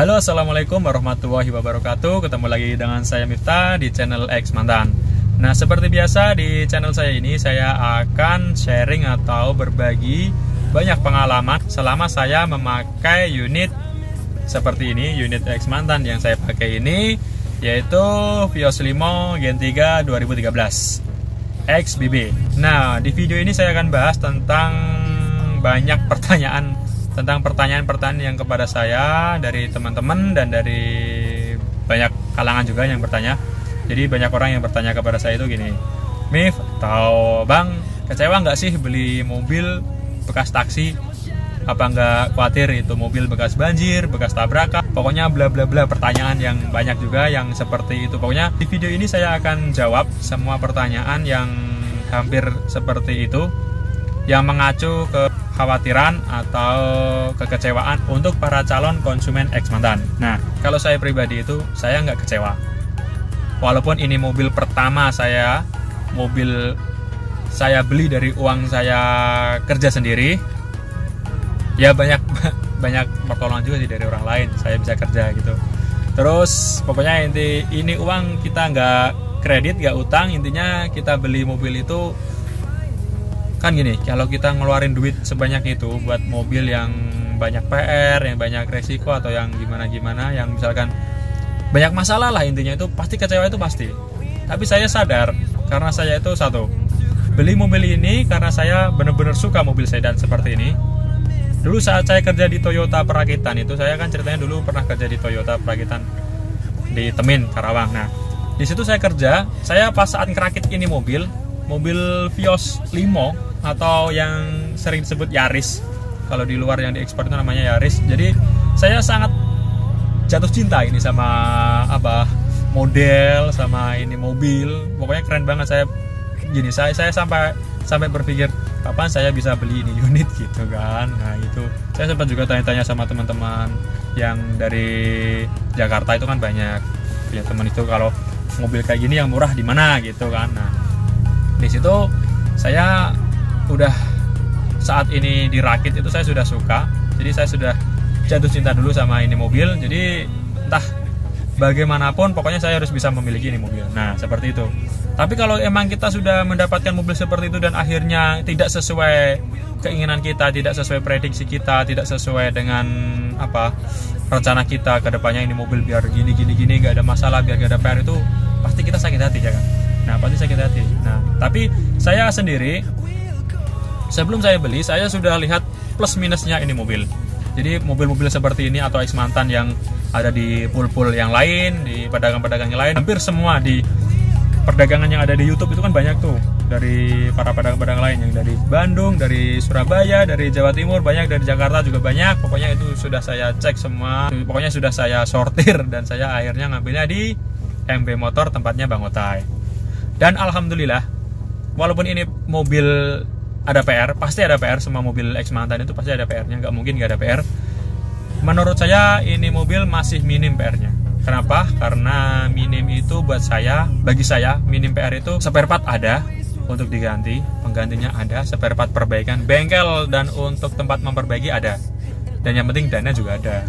Halo, assalamualaikum warahmatullahi wabarakatuh. Ketemu lagi dengan saya Miftah di channel X Mantan. Nah, seperti biasa di channel saya ini saya akan sharing atau berbagi banyak pengalaman selama saya memakai unit seperti ini, unit X Mantan yang saya pakai ini yaitu Vios Limo Gen 3 2013 XBB. Nah, di video ini saya akan bahas tentang banyak pertanyaan yang kepada saya dari teman-teman dan dari banyak kalangan juga yang bertanya. Jadi banyak orang yang bertanya kepada saya itu gini, Mif, atau Bang, kecewa nggak sih beli mobil bekas taksi? Apa nggak khawatir itu mobil bekas banjir, bekas tabrakan? Pokoknya bla bla bla, pertanyaan yang banyak juga yang seperti itu. Pokoknya di video ini saya akan jawab semua pertanyaan yang hampir seperti itu, yang mengacu ke kekhawatiran atau kekecewaan untuk para calon konsumen X Mantan. Nah, kalau saya pribadi itu saya nggak kecewa. Walaupun ini mobil pertama saya, mobil saya beli dari uang saya kerja sendiri, ya banyak pertolongan juga sih dari orang lain, saya bisa kerja gitu. Terus pokoknya ini uang kita nggak kredit, nggak utang, intinya kita beli mobil itu. Kan gini, kalau kita ngeluarin duit sebanyak itu buat mobil yang banyak PR, yang banyak resiko atau yang gimana-gimana, yang misalkan banyak masalah lah, intinya itu pasti kecewa, itu pasti. Tapi saya sadar, karena saya itu satu, beli mobil ini karena saya benar-benar suka mobil sedan seperti ini. Dulu saat saya kerja di Toyota Perakitan itu, saya kan ceritanya dulu pernah kerja di Toyota Perakitan di Temin, Karawang. Nah, di situ saya kerja, saya pas saat ngerakit ini mobil Vios Limo atau yang sering disebut Yaris, kalau di luar yang diekspor itu namanya Yaris. Jadi saya sangat jatuh cinta ini sama model, sama ini mobil, pokoknya keren banget. Saya sampai berpikir kapan saya bisa beli ini unit gitu kan. Nah, itu saya sempat juga tanya-tanya sama teman-teman yang dari Jakarta, itu kan banyak ya teman itu, kalau mobil kayak gini yang murah di mana gitu kan. Nah, di situ saya udah saat ini dirakit itu saya sudah suka, jadi saya sudah jatuh cinta dulu sama ini mobil. Jadi entah bagaimanapun pokoknya saya harus bisa memiliki ini mobil. Nah, seperti itu. Tapi kalau emang kita sudah mendapatkan mobil seperti itu dan akhirnya tidak sesuai keinginan kita, tidak sesuai prediksi kita, tidak sesuai dengan rencana kita ke depannya, ini mobil biar gini gak ada masalah, biar gak ada PR, itu pasti kita sakit hati ya kan. Nah, pasti sakit hati. Nah, tapi saya sendiri sebelum saya beli, saya sudah lihat plus minusnya ini mobil. Jadi mobil-mobil seperti ini atau X Mantan yang ada di pool-pool yang lain, di pedagang-pedagang yang lain, hampir semua di perdagangan yang ada di YouTube itu kan banyak tuh, dari para pedagang-pedagang lain yang dari Bandung, dari Surabaya, dari Jawa Timur, banyak dari Jakarta juga banyak. Pokoknya itu sudah saya cek semua, pokoknya sudah saya sortir dan saya akhirnya ngambilnya di MB Motor, tempatnya Bang Otai. Dan alhamdulillah, walaupun ini mobil ada PR, pasti ada PR, semua mobil X Mantan itu pasti ada PR-nya, nggak mungkin nggak ada PR. Menurut saya ini mobil masih minim PR-nya. Kenapa? Karena minim itu bagi saya minim PR itu spare part ada untuk diganti, penggantinya ada, spare part perbaikan bengkel dan untuk tempat memperbaiki ada. Dan yang penting dana juga ada.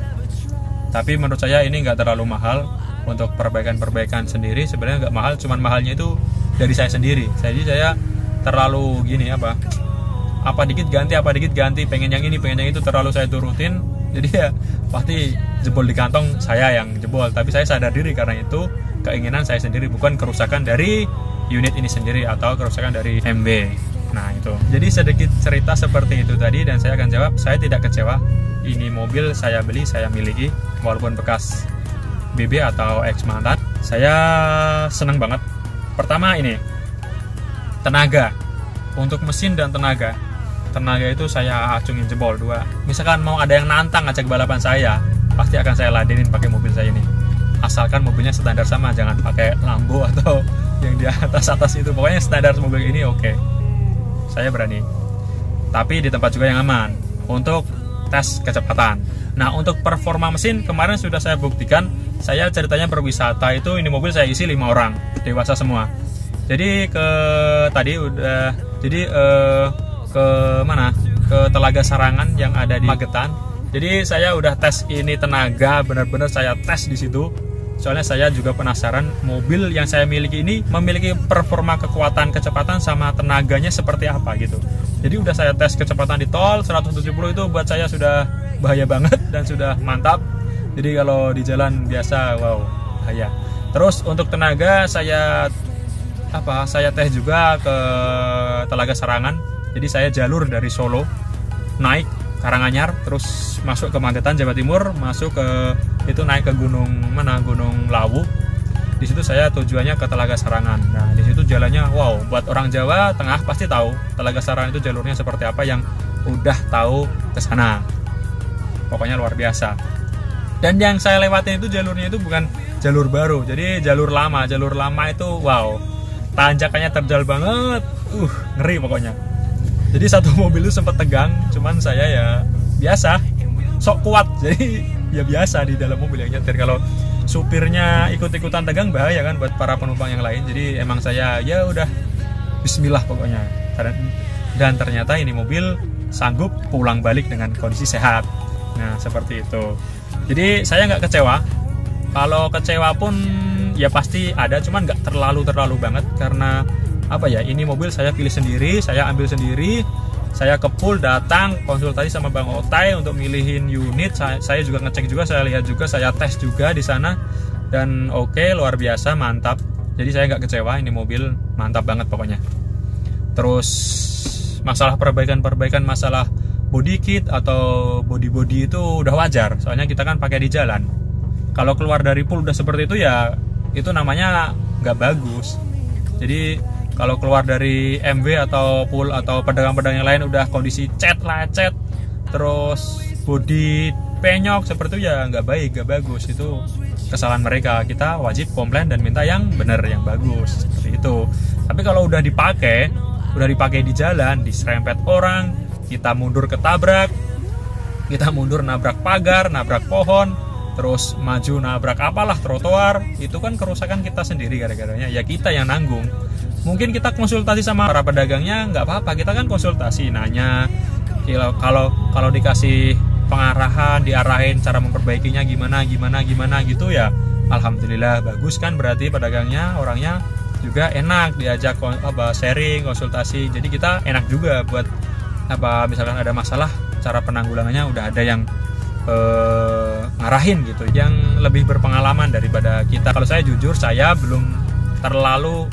Tapi menurut saya ini nggak terlalu mahal untuk perbaikan sendiri. Sebenarnya nggak mahal, cuman mahalnya itu dari saya sendiri. Jadi saya terlalu gini apa dikit ganti, pengen yang ini, pengen yang itu, terlalu saya turutin. Jadi ya pasti jebol di kantong saya yang jebol. Tapi saya sadar diri karena itu keinginan saya sendiri, bukan kerusakan dari unit ini sendiri atau kerusakan dari MB. Nah, itu. Jadi sedikit cerita seperti itu tadi, dan saya akan jawab, saya tidak kecewa. Ini mobil saya beli, saya miliki, walaupun bekas BB atau X Mantan. Saya senang banget. Pertama ini tenaga, untuk mesin dan tenaga itu saya acungin jebol 2. Misalkan mau ada yang nantang ngajak balapan saya, pasti akan saya ladenin pakai mobil saya ini, asalkan mobilnya standar sama, jangan pakai Lambo atau yang di atas itu. Pokoknya standar mobil ini oke. Saya berani, tapi di tempat juga yang aman untuk tes kecepatan. Nah, untuk performa mesin kemarin sudah saya buktikan. Saya ceritanya berwisata itu, ini mobil saya isi 5 orang, dewasa semua. Jadi ke Telaga Sarangan yang ada di Magetan, Jadi saya udah tes ini tenaga, benar-benar saya tes di situ. Soalnya saya juga penasaran mobil yang saya miliki ini memiliki performa kekuatan, kecepatan sama tenaganya seperti apa gitu. Jadi udah saya tes kecepatan di tol 170 itu buat saya sudah bahaya banget dan sudah mantap. Jadi kalau di jalan biasa wow, bahaya. Terus untuk tenaga saya tes juga ke Telaga Sarangan. Jadi saya jalur dari Solo naik Karanganyar, terus masuk ke Magetan Jawa Timur, masuk ke itu naik ke Gunung Lawu. Di situ saya tujuannya ke Telaga Sarangan. Nah, di situ jalannya wow, buat orang Jawa Tengah pasti tahu Telaga Sarangan itu jalurnya seperti apa yang udah tahu ke sana. Pokoknya luar biasa. Dan yang saya lewatin itu jalurnya itu bukan jalur baru, jadi jalur lama. Jalur lama itu wow, tanjakannya terjal banget. Ngeri pokoknya. Jadi satu mobil itu sempat tegang, cuman saya ya biasa, sok kuat. Jadi ya biasa di dalam mobil yang nyetir. Kalau supirnya ikut-ikutan tegang bahaya kan buat para penumpang yang lain. Jadi emang saya ya udah bismillah pokoknya. Dan ternyata ini mobil sanggup pulang balik dengan kondisi sehat. Nah seperti itu. Jadi saya nggak kecewa. Kalau kecewa pun ya pasti ada, cuman nggak terlalu banget karena ini mobil saya pilih sendiri, saya ambil sendiri, saya ke pool, datang konsultasi sama Bang Otai untuk milihin unit. Saya juga ngecek juga, saya lihat juga, saya tes juga di sana, dan oke, luar biasa, mantap. Jadi saya nggak kecewa, ini mobil mantap banget pokoknya. Terus masalah perbaikan masalah body kit atau body itu udah wajar, soalnya kita kan pakai di jalan. Kalau keluar dari pool udah seperti itu ya itu namanya nggak bagus. Jadi kalau keluar dari MW atau pool atau pedagang-pedagang yang lain udah kondisi lecet, terus body penyok seperti itu ya nggak baik, nggak bagus. Itu kesalahan mereka. Kita wajib komplain dan minta yang benar, yang bagus seperti itu. Tapi kalau udah dipakai di jalan, diserempet orang, kita mundur ketabrak, kita mundur nabrak pagar, nabrak pohon, terus maju nabrak apalah trotoar, itu kan kerusakan kita sendiri gara-garanya. Ya kita yang nanggung. Mungkin kita konsultasi sama para pedagangnya nggak apa-apa, kita kan konsultasi, nanya kalau dikasih pengarahan, diarahin cara memperbaikinya gimana gitu ya alhamdulillah bagus kan, berarti pedagangnya orangnya juga enak, diajak sharing, konsultasi, jadi kita enak juga buat misalkan ada masalah cara penanggulangannya udah ada yang ngarahin gitu, yang lebih berpengalaman daripada kita. Kalau saya jujur saya belum terlalu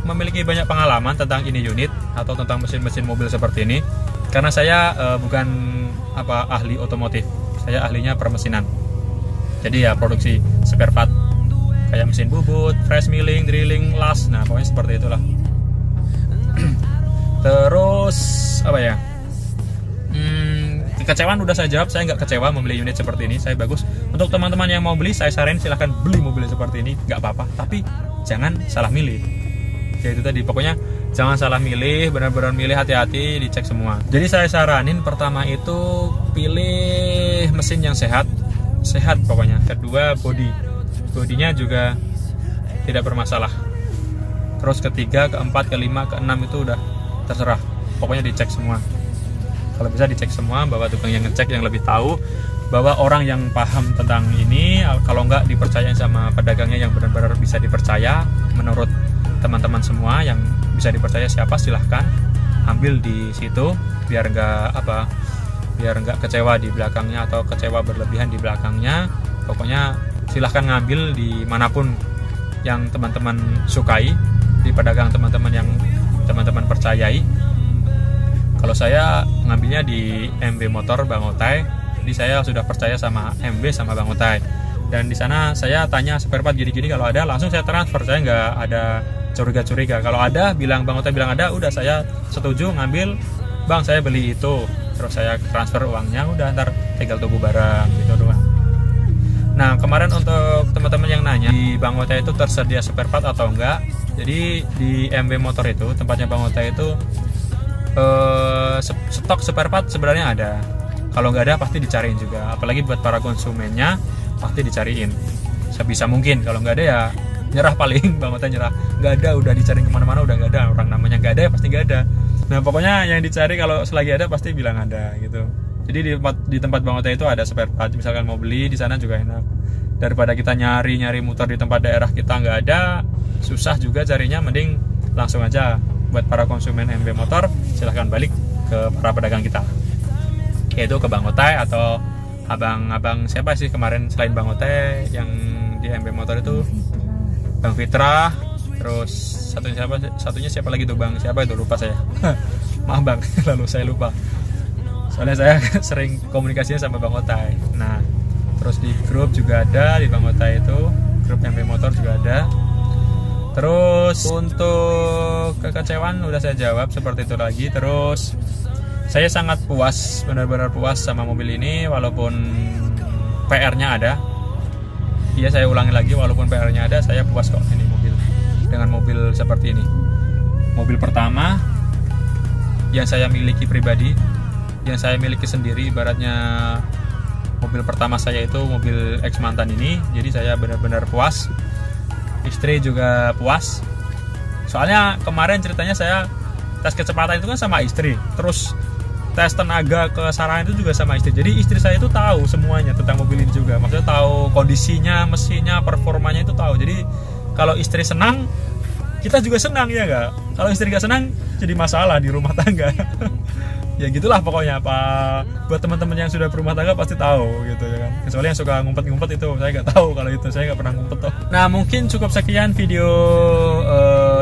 memiliki banyak pengalaman tentang ini unit atau tentang mesin-mesin mobil seperti ini, karena saya bukan ahli otomotif, saya ahlinya permesinan. Jadi ya produksi spare part kayak mesin bubut, fresh milling, drilling, las, nah pokoknya seperti itulah. Terus kekecewaan udah saya jawab, saya nggak kecewa membeli unit seperti ini, saya bagus. Untuk teman-teman yang mau beli, saya saranin silahkan beli mobil seperti ini, nggak apa-apa, tapi jangan salah milih. Ya itu tadi, pokoknya jangan salah milih, benar-benar milih, hati-hati, dicek semua. Jadi saya saranin pertama itu pilih mesin yang sehat pokoknya. Kedua bodinya juga tidak bermasalah. Terus ketiga, keempat, kelima, keenam itu udah terserah, pokoknya dicek semua. Kalau bisa dicek semua, bahwa tukang yang ngecek yang lebih tahu, bahwa orang yang paham tentang ini, kalau nggak dipercaya sama pedagangnya yang benar-benar bisa dipercaya, menurut teman-teman semua yang bisa dipercaya siapa, silahkan ambil di situ, biar nggak kecewa di belakangnya atau kecewa berlebihan di belakangnya. Pokoknya silahkan ngambil di manapun yang teman-teman sukai, di pedagang teman-teman yang teman-teman percayai. Kalau saya ngambilnya di MB Motor Bang Otai, jadi saya sudah percaya sama MB sama Bang Otai. Dan di sana saya tanya spare part gini-gini, kalau ada langsung saya transfer, saya nggak ada curiga-curiga. Kalau ada, Bang Otai bilang ada, udah saya setuju ngambil, Bang saya beli itu, terus saya transfer uangnya, udah ntar tinggal tunggu barang gitu doang. Nah kemarin untuk teman-teman yang nanya di Bang Otai itu tersedia spare part atau enggak, jadi di MB Motor itu tempatnya Bang Otai itu stok spare part sebenarnya ada. Kalau nggak ada pasti dicariin juga, apalagi buat para konsumennya pasti dicariin sebisa mungkin. Kalau nggak ada ya nyerah, paling Bang Otai nyerah, nggak ada, udah dicariin kemana-mana udah nggak ada. Orang namanya nggak ada ya pasti nggak ada. Nah pokoknya yang dicari kalau selagi ada pasti bilang ada gitu. Jadi di tempat Bang Ota itu ada spare part, misalkan mau beli di sana juga enak. Daripada kita nyari muter di tempat daerah kita nggak ada, susah juga carinya, mending langsung aja. Buat para konsumen MB Motor, silahkan balik ke para pedagang kita, yaitu ke Bang Otai atau abang siapa sih kemarin selain Bang Otai yang di MB Motor itu, Bang Fitra, terus satunya siapa lagi tuh, Bang siapa itu, lupa saya. Maaf Bang, lalu saya lupa, soalnya saya sering komunikasinya sama Bang Otai. Nah terus di grup juga ada, di Bang Otai itu grup MB Motor juga ada. Terus untuk kekecewaan udah saya jawab seperti itu lagi. Terus saya sangat puas, benar-benar puas sama mobil ini walaupun PR-nya ada. Iya, saya ulangi lagi, walaupun PR-nya ada, saya puas kok ini mobil, dengan mobil seperti ini. Mobil pertama yang saya miliki pribadi, yang saya miliki sendiri, ibaratnya mobil pertama saya itu mobil ex mantan ini. Jadi saya benar-benar puas. Istri juga puas. Soalnya kemarin ceritanya saya tes kecepatan itu kan sama istri, terus tes tenaga kesarangan itu juga sama istri. Jadi istri saya itu tahu semuanya tentang mobil ini juga. Maksudnya tahu kondisinya, mesinnya, performanya itu tahu. Jadi kalau istri senang, kita juga senang, ya nggak? Kalau istri nggak senang, jadi masalah di rumah tangga. Ya gitulah pokoknya, Pak. Buat teman-teman yang sudah berumah tangga pasti tahu gitu ya kan. Kecuali yang suka ngumpet-ngumpet itu, saya nggak tahu kalau itu, saya nggak pernah ngumpet toh. Nah mungkin cukup sekian video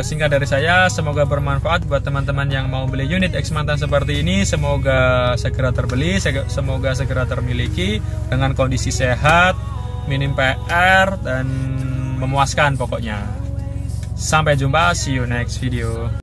singkat dari saya. Semoga bermanfaat buat teman-teman yang mau beli unit ex mantan seperti ini. Semoga segera terbeli, semoga segera termiliki dengan kondisi sehat, minim PR dan memuaskan pokoknya. Sampai jumpa, see you next video.